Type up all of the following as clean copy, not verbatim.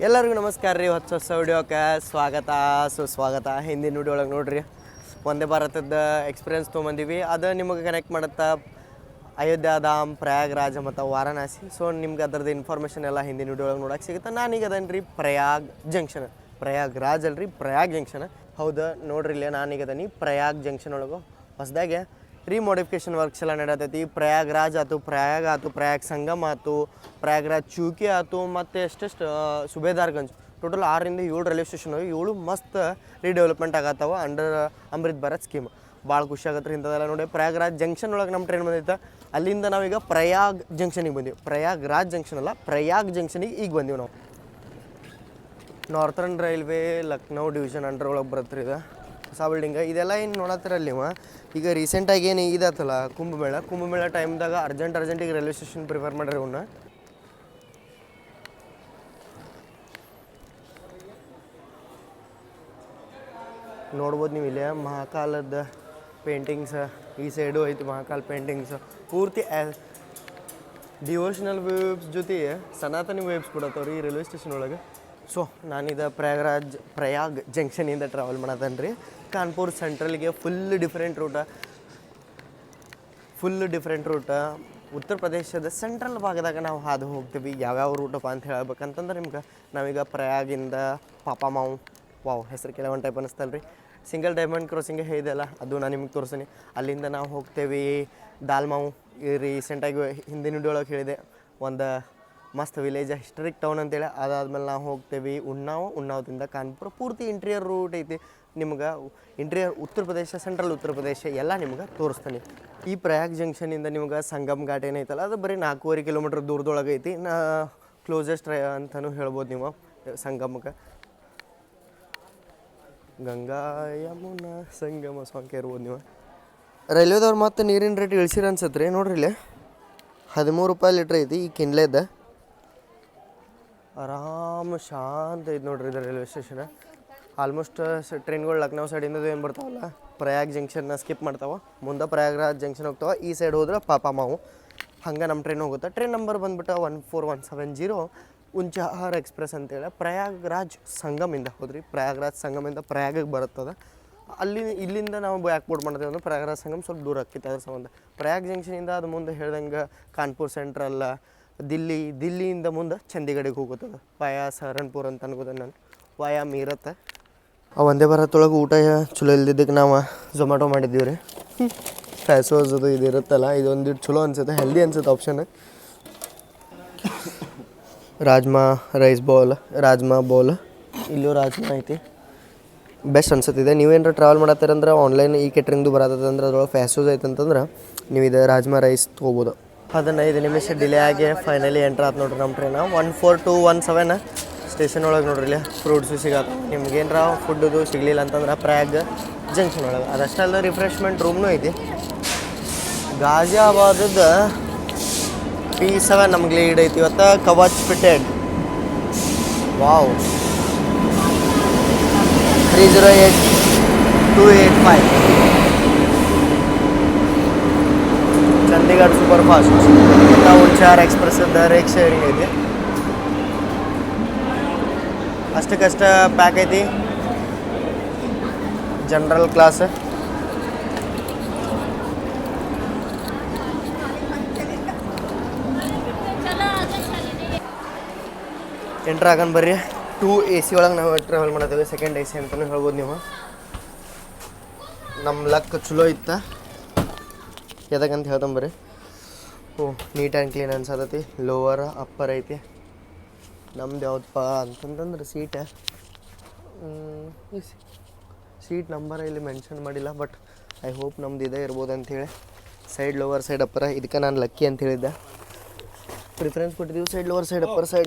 ಎಲ್ಲರಿಗೂ ನಮಸ್ಕಾರ ರೀ. ಹೊಸ ವಿಡಿಯೋಕ್ಕೆ ಸ್ವಾಗತ ಸುಸ್ವಾಗತ. ಹಿಂದಿನ ವಿಡಿಯೋ ಒಳಗೆ ನೋಡ್ರಿ ವಂದೇ ಭಾರತದ ಎಕ್ಸ್ಪೀರಿಯನ್ಸ್ ತೊಗೊಂಬಂದೀವಿ. ಅದು ನಿಮಗೆ ಕನೆಕ್ಟ್ ಮಾಡುತ್ತಾ ಅಯೋಧ್ಯಧಾಮ್, ಪ್ರಯಾಗ್ರಾಜ್ ಮತ್ತು ವಾರಣಾಸಿ. ಸೊ ನಿಮ್ಗೆ ಅದ್ರದ್ದು ಇನ್ಫಾರ್ಮೇಷನ್ ಎಲ್ಲ ಹಿಂದಿನ ವಿಡಿಯೋ ಒಳಗೆ ನೋಡೋಕೆ ಸಿಗುತ್ತೆ. ನಾನೀಗ ಅದನ್ನು ರೀ ಪ್ರಯಾಗ್ ಜಂಕ್ಷನ್, ಪ್ರಯಾಗ್ರಾಜ್ ಅಲ್ರಿ ಪ್ರಯಾಗ್ ಜಂಕ್ಷನ್. ಹೌದು ನೋಡ್ರಿ ಇಲ್ಲೇ ನಾನೀಗ ಅದೀನಿ ಪ್ರಯಾಗ್ ಜಂಕ್ಷನ್ ಒಳಗೆ. ಹೊಸದಾಗೆ ರೀಮೋಡಿಫಿಕೇಷನ್ ವರ್ಕ್ಸ್ ಎಲ್ಲ ನಡೆಯತೈತಿ. ಪ್ರಯಾಗ್ರಾಜ್ ಆಯ್ತು, ಪ್ರಯಾಗ್ ಆಯ್ತು, ಪ್ರಯಾಗ್ ಸಂಗಮ್ ಆಯ್ತು, ಪ್ರಯಾಗ್ರಾಜ್ ಚೂಕಿ ಆಯ್ತು, ಮತ್ತು ಎಷ್ಟೆಷ್ಟು ಸುಬೇದಾರ್ಗಂಜ್, ಟೋಟಲ್ 6ರಿಂದ 7 ರೈಲ್ವೆ ಸ್ಟೇಷನ್ 7 ಮಸ್ತ್ ರೀಡೆವಲಪ್ಮೆಂಟ್ ಆಗತ್ತವ ಅಂಡರ್ ಅಮೃತ್ ಭಾರತ್ ಸ್ಕೀಮ್. ಭಾಳ ಖುಷಿ ಆಗತ್ತೆ ರೀ ಇಂಥದ್ದೆಲ್ಲ ನೋಡಿ. ಪ್ರಯಾಗ್ರಾಜ್ ಜಂಕ್ಷನ್ ಒಳಗೆ ನಮ್ಮ ಟ್ರೈನ್ ಬಂದೈತೆ. ಅಲ್ಲಿಂದ ನಾವೀಗ ಪ್ರಯಾಗ್ ಜಂಕ್ಷನಿಗೆ ಬಂದೀವಿ. ಪ್ರಯಾಗ್ರಾಜ್ ಜಂಕ್ಷನ್ ಅಲ್ಲ, ಪ್ರಯಾಗ್ ಜಂಕ್ಷನಿಗೆ ಈಗ ಬಂದೀವಿ ನಾವು. ನಾರ್ತರ್ನ್ ರೈಲ್ವೆ ಲಕ್ನೋ ಡಿವಿಷನ್ ಅಂಡರ್ ಒಳಗೆ ಬರುತ್ತೆ ರೀ. ಇದು ಹೊಸ ಬಿಲ್ಡಿಂಗ್ ಇದೆಲ್ಲ ಏನು ನೋಡತ್ತಿರಲ್ಲಿ ಈಗ ರೀಸೆಂಟಾಗಿ ಏನು ಇದಾತಲ್ಲ ಕುಂಭಮೇಳ ಟೈಮ್ದಾಗ ಅರ್ಜೆಂಟಿಗೆ ರೈಲ್ವೆ ಸ್ಟೇಷನ್ ಪ್ರಿಫರ್ ಮಾಡ್ರಿ ಅವನ್ನ. ನೋಡ್ಬೋದು ನೀವು ಇಲ್ಲೇ ಮಹಾಕಾಲದ ಪೇಂಟಿಂಗ್ಸ್. ಈ ಸೈಡು ಐತಿ ಮಹಾಕಾಲ್ ಪೇಂಟಿಂಗ್ಸ್. ಪೂರ್ತಿ ಡಿವೋಷನಲ್ ವೇವ್ಸ್ ಜೊತೆಗೆ ಸನಾತನಿ ವೇವ್ಸ್ ಕೊಡತ್ತವ್ರಿ ಈ ರೈಲ್ವೆ ಸ್ಟೇಷನ್ ಒಳಗೆ. ಸೊ ನಾನಿದು ಪ್ರಯಾಗ್ ಜಂಕ್ಷನಿಂದ ಟ್ರಾವೆಲ್ ಮಾಡತ್ತೇನೆ ರೀ. ಕಾನ್ಪುರ್ ಸೆಂಟ್ರಲ್ಗೆ ಫುಲ್ ಡಿಫ್ರೆಂಟ್ ರೂಟ. ಉತ್ತರ ಪ್ರದೇಶದ ಸೆಂಟ್ರಲ್ ಭಾಗದಾಗ ನಾವು ಹಾದು ಹೋಗ್ತೀವಿ. ಯಾವ್ಯಾವ ರೂಟಪ್ಪ ಅಂತ ಹೇಳ್ಬೇಕಂತಂದ್ರೆ ನಿಮ್ಗೆ ನಾವೀಗ ಪ್ರಯಾಗಿಂದ ಪಾಪಾಮಾವು, ವಾವ್ ಹೆಸರು ಕೆಲವು ಒಂದು ಟೈಪ್ ಅನ್ನಿಸ್ತಲ್ಲ ರೀ. ಸಿಂಗಲ್ ಡೈಮಂಡ್ ಕ್ರಾಸಿಂಗ್ ಇದೆಯಲ್ಲ, ಅದು ನಾನು ನಿಮಗೆ ತೋರಿಸ್ತೀನಿ. ಅಲ್ಲಿಂದ ನಾವು ಹೋಗ್ತೇವೆ ದಾಲ್ಮಾವು. ರೀಸೆಂಟಾಗಿ ಹಿಂದಿನ ವಿಡಿಯೋ ಒಳಗೆ ಹೇಳಿದೆ ಒಂದು ಮಸ್ತ್ ವಿಲೇಜ್, ಹಿಸ್ಟರಿಕ್ ಟೌನ್ ಅಂತೇಳಿ. ಅದಾದ್ಮೇಲೆ ನಾವು ಹೋಗ್ತೇವೆ ಉನ್ನಾವದಿಂದ ಕಾನ್ಪುರ. ಪೂರ್ತಿ ಇಂಟೀರಿಯರ್ ರೂಟ್ ಐತಿ. ನಿಮ್ಗೆ ಇಂಟೀರಿಯರ್ ಉತ್ತರ ಪ್ರದೇಶ, ಸೆಂಟ್ರಲ್ ಉತ್ತರ ಪ್ರದೇಶ ಎಲ್ಲ ನಿಮ್ಗೆ ತೋರಿಸ್ತೀನಿ. ಈ ಪ್ರಯಾಗ್ ಜಂಕ್ಷನಿಂದ ನಿಮ್ಗೆ ಸಂಗಮ್ ಘಾಟ್ ಏನೈತಲ್ಲ, ಅದು ಬರೀ 4.5 ಕಿಲೋಮೀಟ್ರ್ ದೂರದೊಳಗೆ ಐತಿ. ಕ್ಲೋಸೆಸ್ಟ್ ಅಂತಲೂ ಹೇಳ್ಬೋದು ನೀವು ಸಂಗಮಕ್ಕೆ. ಗಂಗಾ ಯಮುನಾ ಸಂಗಮ ಸಾಂಗ್ ಇರ್ಬೋದು ನೀವು. ರೈಲ್ವೆದವ್ರು ಮತ್ತು ನೀರಿನ ರೇಟ್ ಇಳಿಸಿರ ಅನ್ಸತ್ತೆ ರೀ. ನೋಡ್ರಿ ಇಲ್ಲೇ 13 ರೂಪಾಯಿ ಲೀಟ್ರ್ ಐತಿ ಈ ಕಿನ್ಲೆದ. ಆರಾಮ್ ಶಾಂತ ಐತಿ ನೋಡ್ರಿ ಇದು ರೈಲ್ವೆ ಸ್ಟೇಷನ್. ಆಲ್ಮೋಸ್ಟ್ ಟ್ರೈನ್ಗಳು ಲಕ್ನೋ ಸೈಡಿಂದ ಏನು ಬರ್ತಾವಲ್ಲ, ಪ್ರಯಾಗ್ ಜಂಕ್ಷನ್ನ ಸ್ಕಿಪ್ ಮಾಡ್ತಾವೆ. ಮುಂದೆ ಪ್ರಯಾಗ್ರಾಜ್ ಜಂಕ್ಷನ್ ಹೋಗ್ತಾವೆ. ಈ ಸೈಡ್ ಹೋದ್ರೆ ಪಾಪಾಮಾವು. ಹಂಗೆ ನಮ್ಮ ಟ್ರೈನ್ ಹೋಗುತ್ತೆ. ಟ್ರೈನ್ ನಂಬರ್ ಬಂದ್ಬಿಟ್ಟು 14170 ಉಂಚಾಹಾರ್ ಎಕ್ಸ್ಪ್ರೆಸ್ ಅಂತೇಳಿ. ಪ್ರಯಾಗ್ರಾಜ್ ಸಂಗಮಿಂದ ಹೋದ್ರಿ. ಪ್ರಯಾಗ್ರಾಜ್ ಸಂಗಮಿಂದ ಪ್ರಯಾಗಕ್ಕೆ ಬರುತ್ತದೆ. ಇಲ್ಲಿಂದ ನಾವು ಬ್ಯಾಕ್ಬೋರ್ಡ್ ಮಾಡ್ತೇವೆ ಅಂದ್ರೆ ಪ್ರಯಾಗ್ರಾಜ್ ಸಂಗಮ್ ಸ್ವಲ್ಪ ದೂರ ಆಗ್ತೈತೆ. ಅದ್ರ ಸಂಬಂಧ ಪ್ರಯಾಗ್ ಜಂಕ್ಷನಿಂದ ಅದು ಮುಂದೆ ಹೇಳ್ದಂಗೆ ಕಾನ್ಪುರ್ ಸೆಂಟ್ರಲ್, ದಿಲ್ಲಿಯಿಂದ ಮುಂದೆ ಚಂಡೀಗಢಿಗೆ ಹೋಗುತ್ತದೆ. ವಾಯಾ ಸಹರನ್ಪುರ್ ಅಂತ ಅನ್ಕೋದೆ ನಾನು, ವಾಯಾ ಮೀರತ್. ವಂದೇ ಭಾರತ್ ಒಳಗೆ ಊಟ ಚಲೋ ಇಲ್ದಿದ್ದಕ್ಕೆ ನಾವು ಝೊಮ್ಯಾಟೊ ಮಾಡಿದ್ದೀವಿ ರೀ. ಫ್ಯಾಸೋಸ್ ಅದು ಇದು ಇರುತ್ತಲ್ಲ, ಇದೊಂದಿಟ್ಟು ಚಲೋ ಅನ್ಸುತ್ತೆ, ಹೆಲ್ದಿ ಅನ್ಸುತ್ತೆ ಆಪ್ಷನ್. ರಾಜ್ಮಾ ಬೌಲ್ ಇಲ್ಲೂ ರಾಜ್ಮಾ ಐತಿ. ಬೆಸ್ಟ್ ಅನ್ಸುತ್ತಿದೆ. ನೀವೇನಾರು ಟ್ರಾವೆಲ್ ಮಾಡತ್ತೀರಂದ್ರೆ ಆನ್ಲೈನ್ ಈ ಕೇಟ್ರಿಂಗ್ದು ಬರತ್ತಂದ್ರೆ ಅದ್ರೊಳಗೆ ಫ್ಯಾಸೋಸ್ ಐತಂತಂದ್ರೆ ನೀವು ಇದು ರಾಜ್ಮಾ ರೈಸ್ ತೊಗೋಬೋದು. 15 ನಿಮಿಷ ಡಿಲೇ ಆಗಿ ಫೈನಲಿ ಎಂಟ್ರ್ ಆಯ್ತು ನೋಡ್ರಿ ನಮ್ಮ ಟ್ರೈನ್. 14217 ಸ್ಟೇಷನ್ ಒಳಗೆ ನೋಡ್ರಿ. ಇಲ್ಲಿ ಫ್ರೂಟ್ಸು ಸಿಗತ್ತೆ. ನಿಮ್ಗೇನಾರ ಫುಡ್ದು ಸಿಗಲಿಲ್ಲ ಅಂತಂದ್ರೆ ಪ್ರಯಾಗ್ ಜಂಕ್ಷನ್ ಒಳಗೆ. ಅದಷ್ಟೇ ಅಲ್ಲ, ರಿಫ್ರೆಶ್ಮೆಂಟ್ ರೂಮ್ನೂ ಐತಿ. ಗಾಜಿಯಾಬಾದದ P7 ನಮ್ಗೆ ಲೀಡ್ ಐತಿ ಇವತ್ತು. Kavach fitted, wow. 308285 Chandigarh super fast ಮತ್ತು ಉಂಚಾರ್ ಎಕ್ಸ್ಪ್ರೆಸ್ದ ರೇಕ್ ಶೇರಿಂಗ್ ಐತಿ. ಅಷ್ಟಕ್ಕಷ್ಟ ಪ್ಯಾಕ್ ಐತಿ. ಜನರಲ್ ಕ್ಲಾಸ್ ಎಂಟ್ರ್ ಆಗನ್ ಬರ್ರಿ. 2 AC ಒಳಗೆ ನಾವು ಟ್ರಾವೆಲ್ ಮಾಡತ್ತೇವೆ. ಸೆಕೆಂಡ್ AC ಅಂತಲೂ ಹೇಳ್ಬೋದು ನೀವು. ನಮ್ಮ ಲಕ್ ಚಲೋ ಇತ್ತ ಎದಕ್ಕಂತ ಹೇಳ್ದಂಬರ್ರಿ. ನೀಟ್ ಆ್ಯಂಡ್ ಕ್ಲೀನ್ ಅನ್ಸತೈತಿ. ಲೋವರ್ ಅಪ್ಪರ್ ಐತಿ. ನಮ್ದು ಯಾವ್ದಪ್ಪ ಅಂತಂದ್ರೆ ಸೀಟ್ ನಂಬರ್ ಇಲ್ಲಿ ಮೆನ್ಷನ್ ಮಾಡಿಲ್ಲ, ಬಟ್ ಐ ಹೋಪ್ ನಮ್ದು ಇದೇ ಇರ್ಬೋದು ಅಂಥೇಳಿ. Side lower side upper. ಇದಕ್ಕೆ ನಾನು ಲಕ್ಕಿ ಅಂತ ಹೇಳಿದ್ದೆ. ಪ್ರಿಫರೆನ್ಸ್ ಕೊಟ್ಟಿದ್ದೀವಿ ಸೈಡ್ ಲೋವರ್ ಸೈಡ್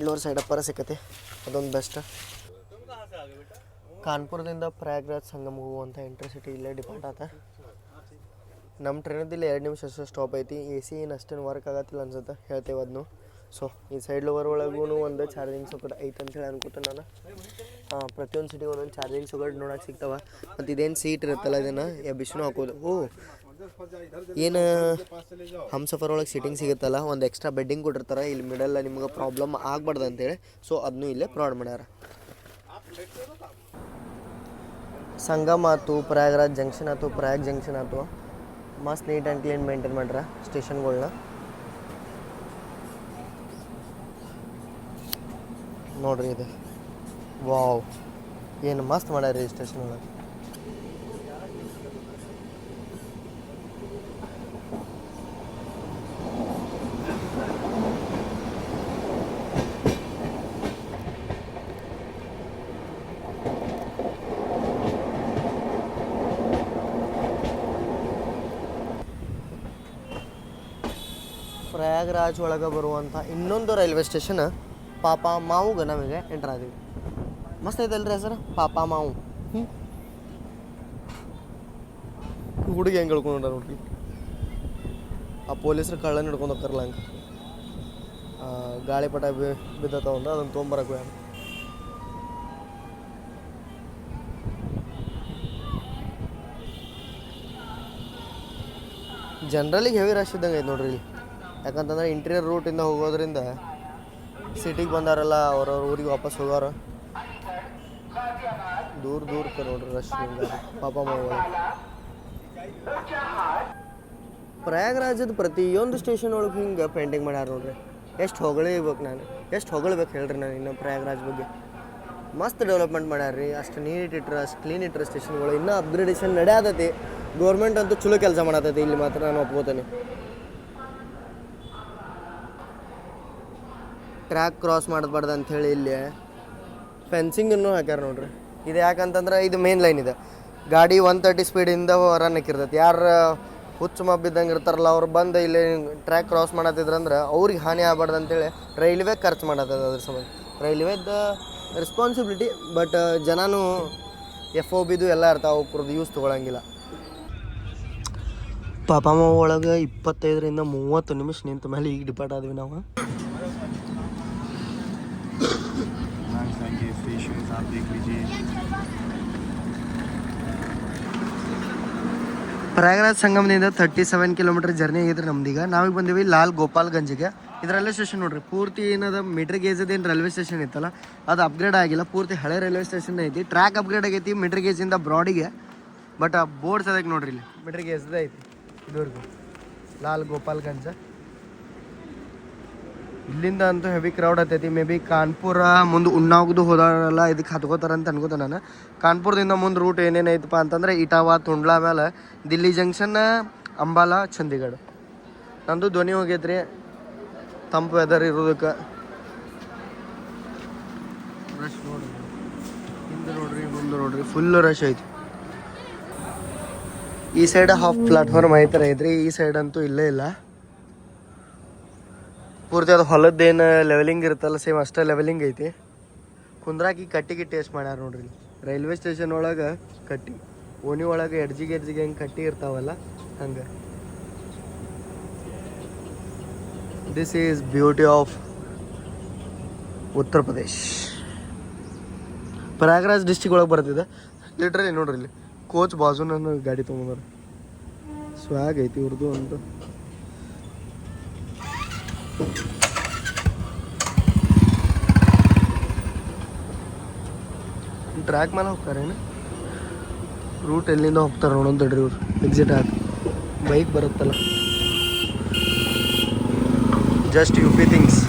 ಅಪ್ಪರ ಸಿಕ್ಕತ್ತೆ. ಅದೊಂದು ಬೆಸ್ಟ್. ಕಾನ್ಪುರದಿಂದ ಪ್ರಯಾಗ್ರಾಜ್ ಸಂಗಮ್ ಹೋಗುವಂಥ ಇಂಟರ್ಸಿಟಿ ಇಲ್ಲೇ ಡಿಪಾರ್ಟ್ ಆತ. ನಮ್ಮ ಟ್ರೈನದಲ್ಲಿ 2 ನಿಮಿಷ ಅಷ್ಟು ಸ್ಟಾಪ್ ಐತಿ. AC ಏನು ಅಷ್ಟೇನು ವರ್ಕ್ ಆಗತ್ತಿಲ್ಲ ಅನ್ಸುತ್ತೆ, ಹೇಳ್ತೇವೆ ಅದನ್ನು. ಸೊ ಈ ಸೈಡ್ ಲೋವರ್ ಒಳಗೂ ಒಂದು ಚಾರ್ಜಿಂಗ್ ಸಾಕೆಟ್ ಐತೆ ಅಂತೇಳಿ ಅನ್ಕೋತೆ ನಾನು. ಪ್ರತಿಯೊಂದು ಸಿಟಿಗೆ ಒಂದೊಂದು ಚಾರ್ಜಿಂಗ್ ಸಾಕೆಟ್ ನೋಡೋಕೆ ಸಿಗ್ತಾವೆ. ಮತ್ತು ಇದೇನು ಸೀಟ್ ಇರುತ್ತಲ್ಲ, ಇದನ್ನು ಎಬ್ಬಿಸಿನೂ ಹಾಕೋದು. ಏನು ಹಮ್ಸಫರ್ ಒಳಗೆ ಸಿಟ್ಟಿಂಗ್ ಸಿಗುತ್ತಲ್ಲ, ಒಂದು ಎಕ್ಸ್ಟ್ರಾ ಬೆಡ್ಡಿಂಗ್ ಕೊಟ್ಟಿರ್ತಾರೆ ಇಲ್ಲಿ ಮಿಡಲ್, ನಿಮ್ಗೆ ಪ್ರಾಬ್ಲಮ್ ಆಗ್ಬಾರ್ದು ಅಂತೇಳಿ. ಸೊ ಅದನ್ನೂ ಇಲ್ಲೇ ಪ್ರೊವೈಡ್ ಮಾಡ್ಯಾರ. ಸಂಗಮ್ ಆಯ್ತು, ಪ್ರಯಾಗ್ರಾಜ್ ಜಂಕ್ಷನ್ ಆಯ್ತು, ಪ್ರಯಾಗ್ ಜಂಕ್ಷನ್ ಆಯ್ತು, ಮಸ್ತ್ ನೀಟ್ ಆ್ಯಂಡ್ ಕ್ಲೀನ್ ಮೇಂಟೈನ್ ಮಾಡ್ಯಾರ ಸ್ಟೇಷನ್ಗಳ್ನ. ನೋಡ್ರಿ ಇದು ವಾವ್, ಏನು ಮಸ್ತ್ ಮಾಡ್ಯಾರ ಈ ಸ್ಟೇಷನ್ ಒಳಗೆ. ಪ್ರಯಾಗ್ರಾಜ್ ಒಳಗೆ ಬರುವಂಥ ಇನ್ನೊಂದು ರೈಲ್ವೆ ಸ್ಟೇಷನ್ ಪಾಪಾ ಮಾವುಗೆ ನಮಗೆ ಎಂಟರ್ ಆದೀವಿ. ಮಸ್ತ್ ಐತಲ್ರಿ ಸರ್, ಪಾಪಾ ಮಾವು. ಹುಡುಗಿ ಹೆಂಗೆ ಹೇಳ್ಕೊಂಡ್ರ ನೋಡ್ರಿ, ಆ ಪೊಲೀಸರು ಕಳ್ಳನ ಹಿಡ್ಕೊಂಡು ಹೋಗ್ತಾರಲ್ಲ ಹಂಗೆ. ಗಾಳಿಪಟ ಬಿದ್ದತ್ತ ಒಂದು, ಅದನ್ನು ತೊಗೊಂಬರಕ್ಕೆ ಹೋಗ್ಯಾನ. ಜನರಲಿಗೆ ಹೆವಿ ರಶ್ ಇದ್ದಂಗೆ ಐತೆ ನೋಡ್ರಿ ಇಲ್ಲಿ. ಯಾಕಂತಂದ್ರೆ ಇಂಟೀರಿಯರ್ ರೂಟಿಂದ ಹೋಗೋದ್ರಿಂದ ಸಿಟಿಗೆ ಬಂದಾರಲ್ಲ ಅವ್ರವ್ರ ಊರಿಗೆ ವಾಪಸ್ ಹೋಗೋರು ದೂರಕ್ಕೆ ನೋಡ್ರಿ ರಶ್. ಹಿಂಗೆ ಪಾಪ ಮಾವ. ಪ್ರಯಾಗ್ರಾಜದ ಪ್ರತಿಯೊಂದು ಸ್ಟೇಷನ್ ಒಳಗೆ ಹಿಂಗೆ ಪೇಂಟಿಂಗ್ ಮಾಡ್ಯಾರ ನೋಡ್ರಿ. ಎಷ್ಟು ಹೊಗಳಿಬೇಕು ನಾನು, ಎಷ್ಟು ಹೊಗಳ್ಬೇಕು ಹೇಳ್ರಿ ನಾನು ಇನ್ನು ಪ್ರಯಾಗ್ರಾಜ್ ಬಗ್ಗೆ. ಮಸ್ತ್ ಡೆವಲಪ್ಮೆಂಟ್ ಮಾಡ್ಯಾರ ರೀ. ಅಷ್ಟು ನೀಟ್ ಇಟ್ರೆ, ಅಷ್ಟು ಕ್ಲೀನ್ ಇಟ್ಟರೆ ಸ್ಟೇಷನ್ಗಳು. ಇನ್ನೂ ಅಪ್ಗ್ರೇಡೇಷನ್ ನಡೆಯತೈತಿ. ಗೌರ್ಮೆಂಟ್ ಅಂತೂ ಚಲೋ ಕೆಲಸ ಮಾಡತೈತಿ ಇಲ್ಲಿ ಮಾತ್ರ, ನಾನು ಒಪ್ಕೋತೀನಿ. ಟ್ರ್ಯಾಕ್ ಕ್ರಾಸ್ ಮಾಡಬಾರ್ದು ಅಂಥೇಳಿ ಇಲ್ಲಿ ಫೆನ್ಸಿಂಗನ್ನು ಹಾಕ್ಯಾರ ನೋಡ್ರಿ. ಇದು ಯಾಕಂತಂದ್ರೆ ಇದು ಮೇನ್ ಲೈನ್ ಇದೆ. ಗಾಡಿ 130 ಸ್ಪೀಡಿಂದ ರನ್ ಹಾಕಿರ್ತೈತಿ. ಯಾರು ಹುಚ್ಚು ಮಬ್ಬಿದ್ದಂಗೆ ಇರ್ತಾರಲ್ಲ ಅವ್ರು ಬಂದು ಇಲ್ಲಿ ಟ್ರ್ಯಾಕ್ ಕ್ರಾಸ್ ಮಾಡತ್ತಿದ್ರಂದ್ರೆ ಅವ್ರಿಗೆ ಹಾನಿ ಆಗ್ಬಾರ್ದು ಅಂತೇಳಿ ರೈಲ್ವೆ ಖರ್ಚು ಮಾಡತ್ತದ. ಅದ್ರ ಸಂಬಂಧ ರೈಲ್ವೇದ ರೆಸ್ಪಾನ್ಸಿಬಿಲಿಟಿ. ಬಟ್ ಜನನೂ FOBದು ಎಲ್ಲ ಇರ್ತಾವೆ, ಅವ್ರದ್ದು ಯೂಸ್ ತೊಗೊಳಂಗಿಲ್ಲ. ಪಾಪಾಮ ಒಳಗೆ 25ರಿಂದ 30 ನಿಮಿಷ ನಿಂತ ಮೇಲೆ ಈಗ ಡಿಪಾರ್ಟ್ ಆದ್ವಿ ನಾವು. ಪ್ರಯಾಗ್ರಾಜ್ ಸಂಗಮದಿಂದ 37 ಕಿಲೋಮೀಟರ್ ಜರ್ನಿ ಆಗಿದ್ರೆ ನಮ್ದೀಗ. ನಾವೀಗ ಬಂದೀವಿ ಲಾಲ್ ಗೋಪಾಲ್ಗಂಜ್ಗೆ. ಇದು ರೈಲ್ವೆ ಸ್ಟೇಷನ್ ನೋಡ್ರಿ. ಪೂರ್ತಿ ಏನದ ಮೀಟ್ರ್ ಗೇಜದೇನು ರೈಲ್ವೆ ಸ್ಟೇಷನ್ ಇತ್ತಲ್ಲ ಅದು ಅಪ್ಗ್ರೇಡ್ ಆಗಿಲ್ಲ, ಪೂರ್ತಿ ಹಳೆ ರೈಲ್ವೆ ಸ್ಟೇಷನ್ ಐತಿ. ಟ್ರ್ಯಾಕ್ ಅಪ್ಗ್ರೇಡ್ ಆಗೈತಿ ಮೀಟ್ರ್ ಗೇಜಿಂದ ಬ್ರಾಡಿಗೆ. ಬಟ್ ಆ ಬೋರ್ಡ್ಸ್ ಅದಕ್ಕೆ ನೋಡ್ರಿ ಇಲ್ಲಿ ಮೀಟ್ರ್ ಗೇಜ್ದೇ ಐತಿ ಇದುವರೆಗೂ ಲಾಲ್ ಗೋಪಾಲ್ಗಂಜ್. ಇಲ್ಲಿಂದ ಅಂತೂ ಹೆವಿ ಕ್ರೌಡ್ ಆಗ್ತೈತಿ. ಮೇ ಬಿ ಕಾನ್ಪುರ ಮುಂದೆ ಉನ್ನಾಗ್ದು ಹೋದಾರೆಲ್ಲ ಇದಕ್ಕೆ ಹತ್ಕೋತಾರಂತ ಅನ್ಕೋತ ನಾನು. ಕಾನ್ಪುರದಿಂದ ಮುಂದೆ ರೂಟ್ ಏನೇನೈತಪ್ಪ ಅಂತಂದ್ರೆ ಇಟಾವಾ, ತುಂಡ್ಲಾ, ಮೇಲೆ ದಿಲ್ಲಿ ಜಂಕ್ಷನ್, ಅಂಬಾಲಾ, ಚಂಡೀಗಢ. ನಂದು ಧ್ವನಿ ಹೋಗೈತ್ರಿ ತಂಪು ವೆದರ್ ಇರೋದಕ್ಕೆ. ರಶ್ ನೋಡ್ರಿ, ಹಿಂದೆ ನೋಡ್ರಿ, ಮುಂದೆ ನೋಡ್ರಿ, ಫುಲ್ ರಶ್ ಐತಿ. ಈ ಸೈಡ್ ಹಾಫ್ ಪ್ಲಾಟ್ಫಾರ್ಮ್ ಐತರ ಐತ್ರಿ, ಈ ಸೈಡ್ ಅಂತೂ ಇಲ್ಲೇ ಇಲ್ಲ. ಪೂರ್ತಿ ಅದು ಹೊಲದ್ದೇನು ಲೆವೆಲಿಂಗ್ ಇರುತ್ತಲ್ಲ ಸೇಮ್ ಅಷ್ಟೇ ಲೆವೆಲಿಂಗ್ ಐತಿ. ಕುಂದ್ರಾಕಿ ಕಟ್ಟಿಗೆ ಟೇಸ್ಟ್ ಮಾಡ್ಯಾರ ನೋಡ್ರಿ. ರೈಲ್ವೆ ಸ್ಟೇಷನ್ ಒಳಗೆ ಕಟ್ಟಿ, ಓಣಿ ಒಳಗೆ ಎಡ್ಜಿಗೆ ಹೆಂಗೆ ಕಟ್ಟಿ ಇರ್ತಾವಲ್ಲ ಹಂಗೆ. This is beauty of Uttar Pradesh. Prayagraj district ಒಳಗೆ ಬರ್ತಿದೆ ಲಿಟ್ರಲಿ. ನೋಡ್ರಿ ಇಲ್ಲಿ ಕೋಚ್ ಬಾಜು ನನ್ನ ಗಾಡಿ ತೊಗೊಂಡ್ರ. ಸ್ವ್ಯಾಗ್ ಐತಿ ಇವ್ರದ್ದು ಒಂದು. ಟ್ರ್ಯಾಕ್ ಮೇಲೆ ಹೋಗ್ತಾರೇನು, ರೂಟ್ ಎಲ್ಲಿಂದ ಹೋಗ್ತಾರೆ ನೋಡೋಣ ತಡ್ರಿ. ಇವ್ರು ಎಕ್ಸಿಟ್ ಆಗಿ ಬೈಕ್ ಬರುತ್ತಲ್ಲ, ಜಸ್ಟ್ UP ಥಿಂಗ್ಸ್.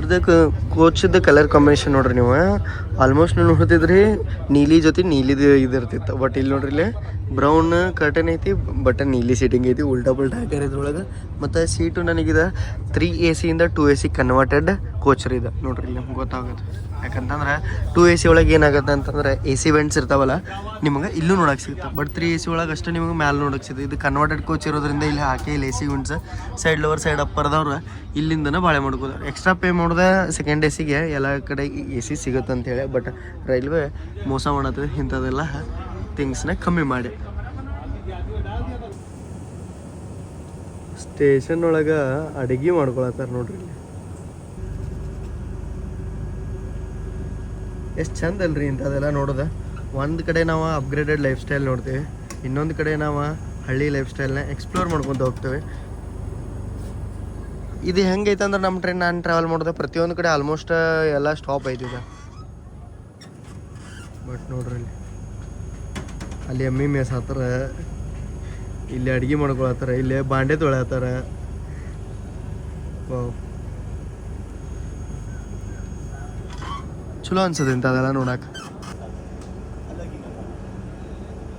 ಇದಕ್ಕೆ ಕೋಚ್ದ ಕಲರ್ ಕಾಂಬಿನೇಷನ್ ನೋಡ್ರಿ ನೀವು. ಆಲ್ಮೋಸ್ಟ್ ನೀವು ನೋಡ್ತಿದ್ರಿ ನೀಲಿ ಜೊತೆ ನೀಲಿದು ಇದಿರ್ತಿತ್ತು, ಬಟ್ ಇಲ್ಲಿ ನೋಡ್ರಿ ಇಲ್ಲಿ ಬ್ರೌನ್ ಕರ್ಟನ್ ಐತಿ, ಬಟ್ ನೀಲಿ ಸೀಟಿಂಗ್ ಐತಿ, ಉಲ್ಟಾ ಪಲ್ಟಾ ಹಾಕ್ಯಾರ ಇದ್ರೊಳಗೆ. ಮತ್ತು ಸೀಟು ನನಗಿದೆ 3 AC ಇಂದ 2 AC ಕನ್ವರ್ಟೆಡ್ ಕೋಚರ್ ಇದೆ ನೋಡ್ರಿ, ಇಲ್ಲಿ ನಿಮ್ಗೆ ಗೊತ್ತಾಗುತ್ತೆ. ಯಾಕಂತಂದ್ರೆ 2 AC ಒಳಗೆ ಏನಾಗುತ್ತೆ ಅಂತಂದ್ರೆ AC ವೆಂಟ್ಸ್ ಇರ್ತಾವಲ್ಲ ನಿಮಗೆ ಇಲ್ಲೂ ನೋಡೋಕೆ ಸಿಗುತ್ತೆ, ಬಟ್ 3 AC ಒಳಗೆ ಅಷ್ಟೇ ನಿಮಗೆ ಮ್ಯಾಲೆ ನೋಡೋಕೆ ಸಿಗುತ್ತೆ. ಇದು ಕನ್ವರ್ಟೆಡ್ ಕೋಚ್ ಇರೋದ್ರಿಂದ ಇಲ್ಲಿ ಹಾಕಿ ಇಲ್ಲಿ AC vents side lower side ಅಪ್ಪರ್ದವ್ರು ಇಲ್ಲಿಂದನೇ ಬಾಳೆ ಮಾಡ್ಕೋದು. ಎಕ್ಸ್ಟ್ರಾ ಪೇ ಮಾಡಿದೆ ಸೆಕೆಂಡ್ ACಗೆ ಎಲ್ಲ ಕಡೆ AC ಸಿಗುತ್ತೆ ಅಂತೇಳಿ, ಬಟ್ ರೈಲ್ವೆ ಮೋಸ ಮಾಡತ್ತೆ ಇಂಥದ್ದೆಲ್ಲ ಥಿಂಗ್ಸ್ನ ಕಮ್ಮಿ ಮಾಡಿ. ಸ್ಟೇಷನ್ ಒಳಗೆ ಅಡುಗೆ ಮಾಡ್ಕೊಳತ್ತಾರ ನೋಡ್ರಿ, ಇಲ್ಲಿ ಎಷ್ಟು ಚಂದ ಅಲ್ರಿ ಇಂಥದ್ದೆಲ್ಲ ನೋಡೋದು. ಒಂದು ಕಡೆ ನಾವು ಅಪ್ಗ್ರೇಡೆಡ್ ಲೈಫ್ ಸ್ಟೈಲ್ ನೋಡ್ತೀವಿ, ಇನ್ನೊಂದು ಕಡೆ ನಾವು ಹಳ್ಳಿ ಲೈಫ್ ಸ್ಟೈಲ್ನ ಎಕ್ಸ್ಪ್ಲೋರ್ ಮಾಡ್ಕೊತ ಹೋಗ್ತೇವೆ. ಇದು ಹೆಂಗೈತೆ ಅಂದ್ರೆ ನಮ್ಮ ಟ್ರೈನ್ ನಾನು ಟ್ರಾವೆಲ್ ಮಾಡಿದೆ ಪ್ರತಿಯೊಂದು ಕಡೆ ಆಲ್ಮೋಸ್ಟ್ ಎಲ್ಲ ಸ್ಟಾಪ್ ಐತಿದೆ. ಬಟ್ ನೋಡ್ರಿ ಅಲ್ಲಿ ಎಮ್ಮಿ ಮೇಸಾತಾರ, ಇಲ್ಲಿ ಅಡುಗೆ ಮಾಡ್ಕೊಳತ್ತಾರ, ಇಲ್ಲಿ ಬಾಂಡೆ ತೊಳೆಯತ್ತಾರ. ಚಲೋ ಅನ್ಸದೆ ಇಂಥದೆಲ್ಲ ನೋಡಕ್ಕೆ.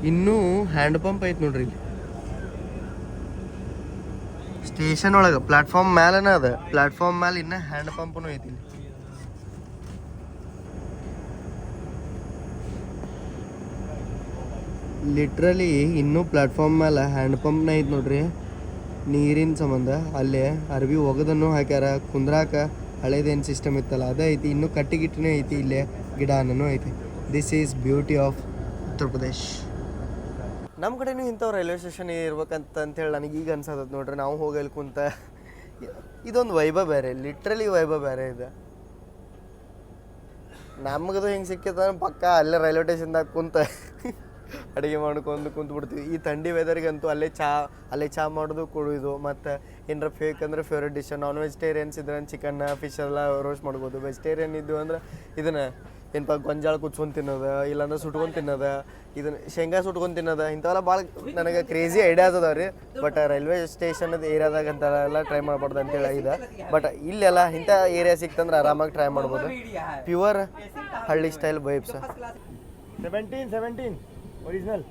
ಇನ್ನೂ ಹ್ಯಾಂಡ್ ಪಂಪ್ ಐತೆ ನೋಡ್ರಿ ಇಲ್ಲಿ ಸ್ಟೇಷನ್ ಒಳಗೆ. ಪ್ಲಾಟ್ಫಾರ್ಮ್ ಮ್ಯಾಲನ ಅದ, ಪ್ಲಾಟ್ಫಾರ್ಮ್ ಮ್ಯಾಲೆ ಇನ್ನೂ ಹ್ಯಾಂಡ್ ಪಂಪ್ನು ಐತಿ ಇಲ್ಲಿ. ಲಿಟ್ರಲಿ ಇನ್ನೂ ಪ್ಲಾಟ್ಫಾರ್ಮ್ ಮೇಲೆ ಹ್ಯಾಂಡ್ ಪಂಪ್ನ ಐತೆ ನೋಡ್ರಿ, ನೀರಿನ ಸಂಬಂಧ. ಅಲ್ಲೇ ಅರ್ಬಿ ಒಗದನ್ನು ಹಾಕ್ಯಾರ, ಕುಂದ್ರಾಕ ಹಳೇದೇನು ಸಿಸ್ಟಮ್ ಇತ್ತಲ್ಲ ಅದೇ ಐತಿ. ಇನ್ನೂ ಕಟ್ಟಿಗಿಟ್ಟನೇ ಐತಿ, ಇಲ್ಲೇ ಗಿಡನೂ ಐತಿ. This is beauty of Uttar Pradesh. ನಮ್ಮ ಕಡೆನೂ ಇಂಥವು ರೈಲ್ವೆ ಸ್ಟೇಷನ್ ಇರ್ಬೇಕಂತೇಳಿ ನನಗೆ ಈಗ ಅನ್ಸತ್ತೆ ನೋಡ್ರಿ. ನಾವು ಹೋಗಲ್ಲಿ ಕುಂತ ಇದೊಂದು ವೈಭವ ಬೇರೆ, ಲಿಟ್ರಲಿ ವೈಭವ ಬೇರೆ ಇದೆ. ನಮಗದು ಹಿಂಗೆ ಸಿಕ್ಕಿತ್ತ ಪಕ್ಕ ಅಲ್ಲೇ ರೈಲ್ವೆ ಸ್ಟೇಷನ್ದಾಗ ಕುಂತ ಅಡುಗೆ ಮಾಡ್ಕೊಂಡು ಕುಂತು ಬಿಡ್ತೀವಿ. ಈ ಥಂಡಿ ವೆದರ್ಗಂತೂ ಅಲ್ಲೇ ಚಹಾ ಮಾಡೋದು ಕುಡಿಯೋದು. ಮತ್ತು ಏನಾರ ಫೇಕ್ ಅಂದರೆ ಫೇವ್ರೇಟ್ ಡಿಶ್. ನಾನ್ ವೆಜಿಟೇರಿಯನ್ಸ್ ಇದ್ರೆ ಚಿಕನ್ ಫಿಶ್ ಎಲ್ಲ ರೋಸ್ಟ್ ಮಾಡ್ಬೋದು. ವೆಜಿಟೇರಿಯನ್ ಇದ್ದು ಅಂದ್ರೆ ಇದನ್ನು ಏನಪ್ಪ ಗೊಂಜಾಳ ಕುಚ್ಕೊಂಡು ತಿನ್ನೋದು, ಇಲ್ಲಾಂದ್ರೆ ಸುಟ್ಕೊಂಡು ತಿನ್ನೋದು, ಇದನ್ನು ಶೇಂಗಾ ಸುಟ್ಕೊಂಡು ತಿನ್ನೋದು, ಇಂಥವೆಲ್ಲ ಭಾಳ ನನಗೆ ಕ್ರೇಜಿ ಐಡಿಯಾಸ್ ಅದಾವೆ ರೀ. ಬಟ್ ರೈಲ್ವೆ ಸ್ಟೇಷನದ ಏರಿಯಾದಾಗ ಅಂತೆಲ್ಲ ಟ್ರೈ ಮಾಡ್ಬಾರ್ದು ಅಂತೇಳಿ ಇದೆ. ಬಟ್ ಇಲ್ಲೆಲ್ಲ ಇಂಥ ಏರಿಯಾ ಸಿಕ್ತಂದ್ರೆ ಆರಾಮಾಗಿ ಟ್ರೈ ಮಾಡ್ಬೋದು. ಪ್ಯೂರ್ ಹಳ್ಳಿ ಸ್ಟೈಲ್ ವೈಬ್ಸ್. 17 ಒರಿಜಿನಲ್.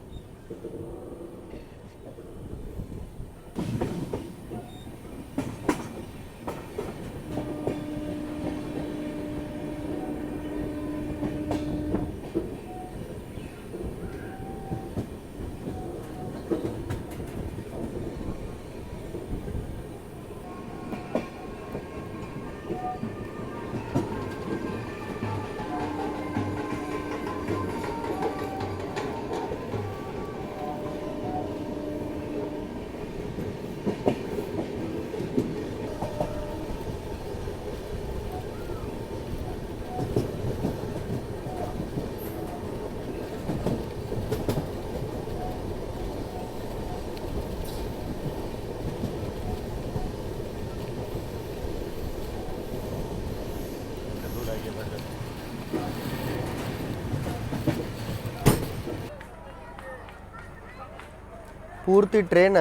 ಪೂರ್ತಿ ಟ್ರೈನ್